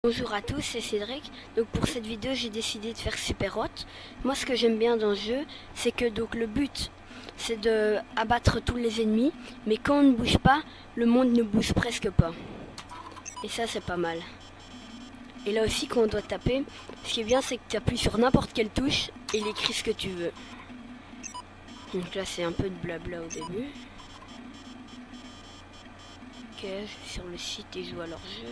Bonjour à tous, c'est Cédric. Donc pour cette vidéo, j'ai décidé de faire Super Hot. Moi, ce que j'aime bien dans ce jeu, c'est que donc le but, c'est de abattre tous les ennemis, mais quand on ne bouge pas, le monde ne bouge presque pas. Et ça, c'est pas mal. Et là aussi, quand on doit taper, ce qui est bien, c'est que tu appuies sur n'importe quelle touche et il écrit ce que tu veux. Donc là, c'est un peu de blabla au début. Ok, je suis sur le site et joue à leur jeu.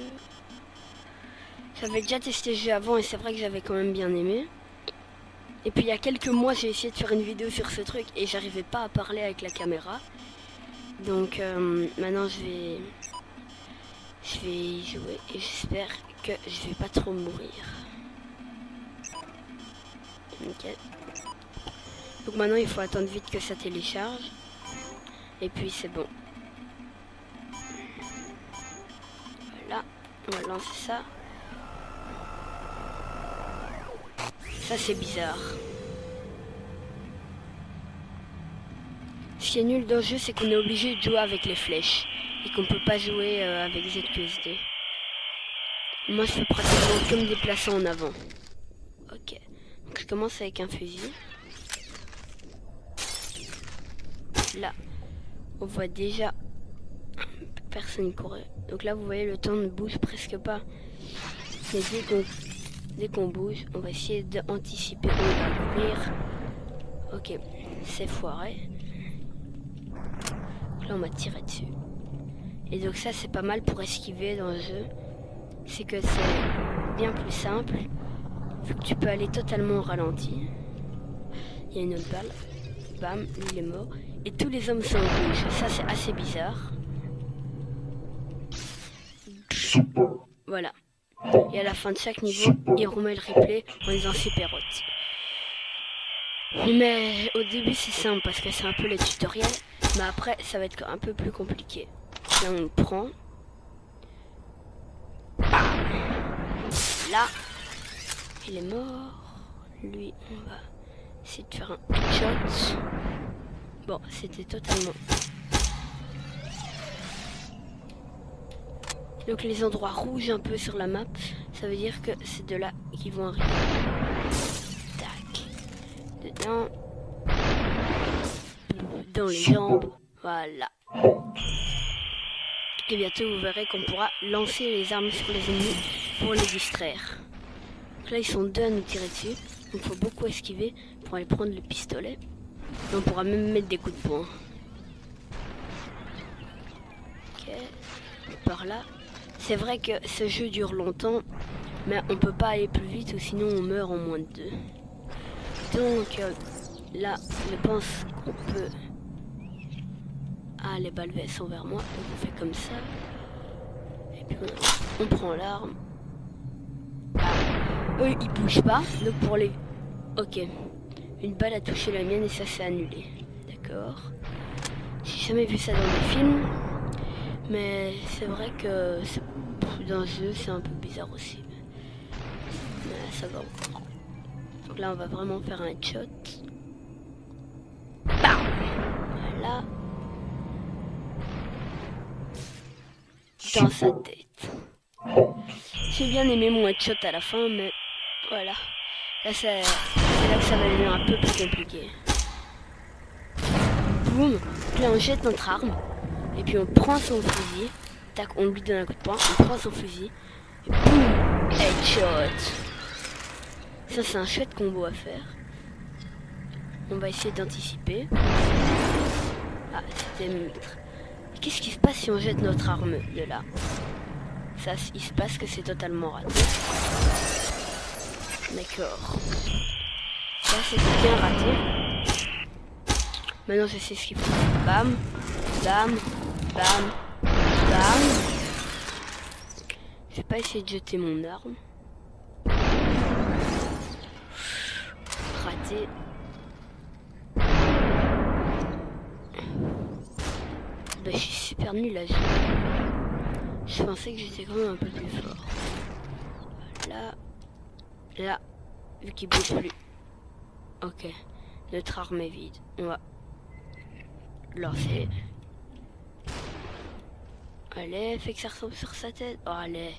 J'avais déjà testé ce jeu avant et c'est vrai que j'avais quand même bien aimé. Et puis il y a quelques mois j'ai essayé de faire une vidéo sur ce truc et j'arrivais pas à parler avec la caméra. Donc maintenant je vais y jouer et j'espère que je vais pas trop mourir. Ok. Donc maintenant il faut attendre vite que ça télécharge. Et puis c'est bon. Voilà, on va lancer ça. Ça c'est bizarre. Ce qui est nul dans le jeu, c'est qu'on est obligé de jouer avec les flèches et qu'on peut pas jouer avec ZQSD. Moi je fais pratiquement que me déplacer en avant. Ok, donc je commence avec un fusil. Là, on voit déjà personne courir. Donc là vous voyez le temps ne bouge presque pas. Mais dès qu'on bouge, on va essayer d'anticiper où il va courir. Ok, c'est foiré. Là on m'a tiré dessus. Et donc ça c'est pas mal pour esquiver dans le jeu. C'est que c'est bien plus simple. Vu que tu peux aller totalement au ralenti. Il y a une autre balle. Bam, lui il est mort. Et tous les hommes sont rouges. Ça c'est assez bizarre. Voilà. Et à la fin de chaque niveau, il remet le replay en disant Super Hot. Mais au début c'est simple parce que c'est un peu les tutoriels. Mais après ça va être un peu plus compliqué. Là on le prend. Là, il est mort. Lui, on va essayer de faire un headshot. Bon, c'était totalement... Donc les endroits rouges un peu sur la map, ça veut dire que c'est de là qu'ils vont arriver. Tac. Dedans. Dans les jambes. Voilà. Et bientôt vous verrez qu'on pourra lancer les armes sur les ennemis pour les distraire. Donc là ils sont deux à nous tirer dessus. Donc il faut beaucoup esquiver pour aller prendre le pistolet. Et on pourra même mettre des coups de poing. Ok. Par là. C'est vrai que ce jeu dure longtemps. Mais on peut pas aller plus vite ou sinon on meurt en moins de 2. Donc là je pense qu'on peut... Ah, les balles sont vers moi, donc on fait comme ça. Et puis on prend l'arme. Eux, ils bougent pas, donc pour les... Ok. Une balle a touché la mienne et ça s'est annulé. D'accord. J'ai jamais vu ça dans des films. Mais c'est vrai que dans ce jeu, c'est un peu bizarre aussi. Mais ça va encore. Donc là, on va vraiment faire un headshot. Bam! Voilà. Dans sa tête. J'ai bien aimé mon headshot à la fin, mais voilà. Là, c'est là que ça va devenir un peu plus compliqué. Boum. Puis là, on jette notre arme. Et puis on prend son fusil. Tac, on lui donne un coup de poing. On prend son fusil. Et boum. Headshot. Ça, c'est un chouette combo à faire. On va essayer d'anticiper. Ah, c'était... Qu'est-ce qui se passe si on jette notre arme de là? Ça, il se passe que c'est totalement raté. D'accord. Ça, c'était bien raté. Maintenant, je sais ce qu'il faut. Bam, bam, bam, bam. Je vais pas essayer de jeter mon arme. Raté. Bah, je suis super nul à jouer. Je pensais que j'étais quand même un peu plus fort. Là, vu qu'il bouge plus. Ok, notre arme est vide. On va lancer. Allez, fais que ça ressemble sur sa tête. Oh, allez.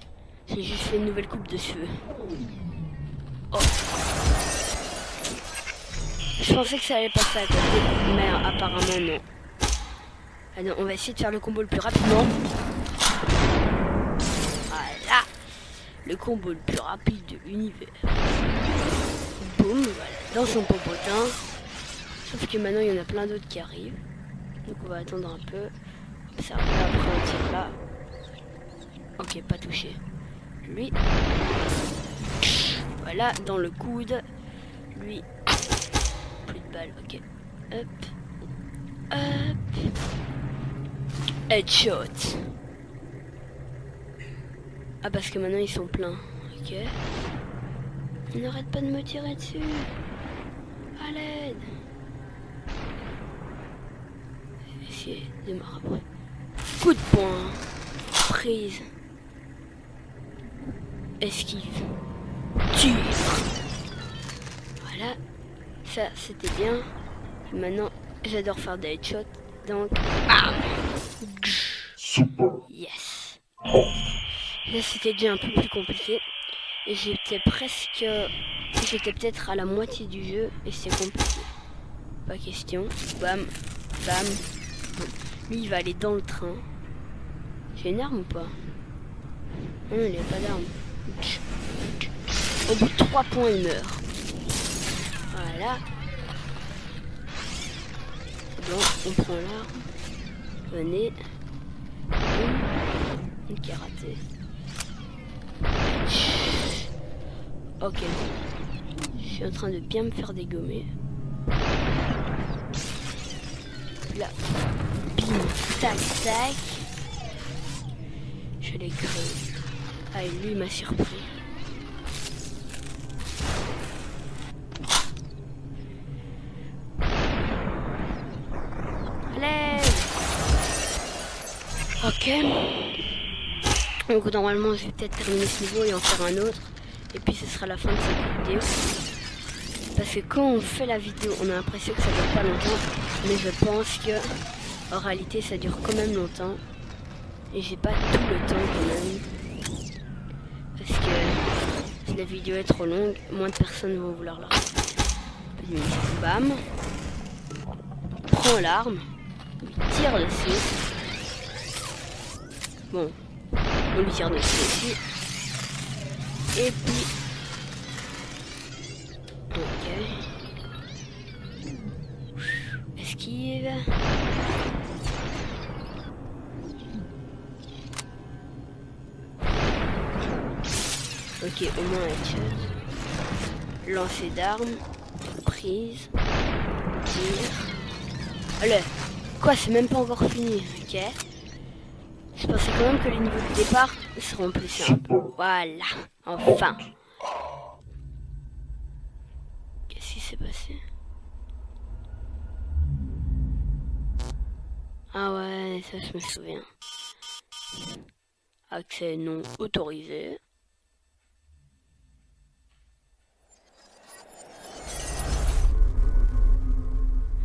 J'ai juste fait une nouvelle coupe de cheveux. Oh. Je pensais que ça allait passer à côté, mais apparemment non. Alors, on va essayer de faire le combo le plus rapidement. Voilà. Le combo le plus rapide de l'univers. Boum, voilà, dans son popotin. Sauf que maintenant, il y en a plein d'autres qui arrivent. Donc on va attendre un peu. Observer, après on tire là. Ok, pas touché. Lui. Voilà, dans le coude. Lui. Plus de balles, ok. Hop. Hop. Headshot. Ah, parce que maintenant ils sont pleins. Ok. On n'arrête pas de me tirer dessus. À l'aide. Je vais essayer de me rapprocher. Coup de poing. Prise. Esquive. Tire. Voilà. Ça, c'était bien. Et maintenant, j'adore faire des headshots. Donc, ah, yes. Là, c'était déjà un peu plus compliqué. Et j'étais peut-être à la moitié du jeu. Et c'est compliqué. Pas question. Bam. Bam. Bon. Lui, il va aller dans le train. J'ai une arme ou pas? Non, il n'y a pas d'arme. Au bout de 3 points, il meurt. Voilà. Bon, on prend l'arme. Venez. Une karaté. Ok. Je suis en train de bien me faire dégommer. Là. Bim. Tac, tac. Je l'ai crevé. Ah, et lui m'a surpris. Allez. Ok. Donc normalement je vais peut-être terminer ce niveau et en faire un autre. Et puis ce sera la fin de cette vidéo. Parce que quand on fait la vidéo, on a l'impression que ça dure pas longtemps. Mais je pense que en réalité ça dure quand même longtemps. Et j'ai pas tout le temps quand même. Parce que si la vidéo est trop longue, moins de personnes vont vouloir la regarder. Bam. Prends l'arme. Lui tire dessus. Bon. On lui tire dessus aussi. Et puis... Ok. Esquive. Ok, au moins headshot. Lancer d'armes. Prise. Tir. Allez. Quoi, c'est même pas encore fini. Ok. Je pensais quand même que les niveaux de départ seront plus simples. Voilà. Enfin. Qu'est-ce qui s'est passé? Ah ouais, ça je me souviens. Accès non autorisé.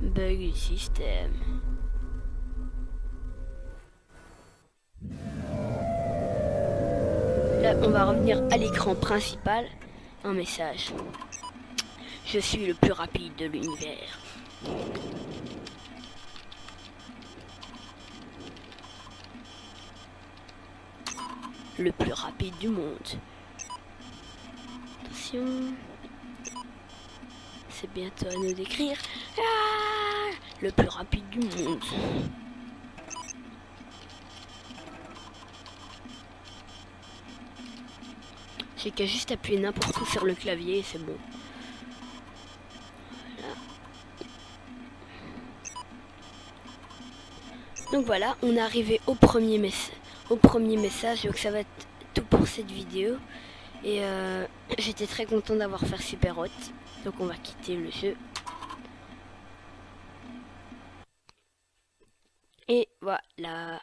Bug du système. Là, on va revenir à l'écran principal. Un message. Je suis le plus rapide de l'univers. Le plus rapide du monde. Attention. C'est bientôt à nous d'écrire. Ah, le plus rapide du monde. J'ai qu'à juste appuyer n'importe où sur le clavier et c'est bon. Voilà. Donc voilà, on est arrivé au premier message. Donc ça va être tout pour cette vidéo. Et j'étais très content d'avoir fait Super Hot. Donc on va quitter le jeu. Et voilà.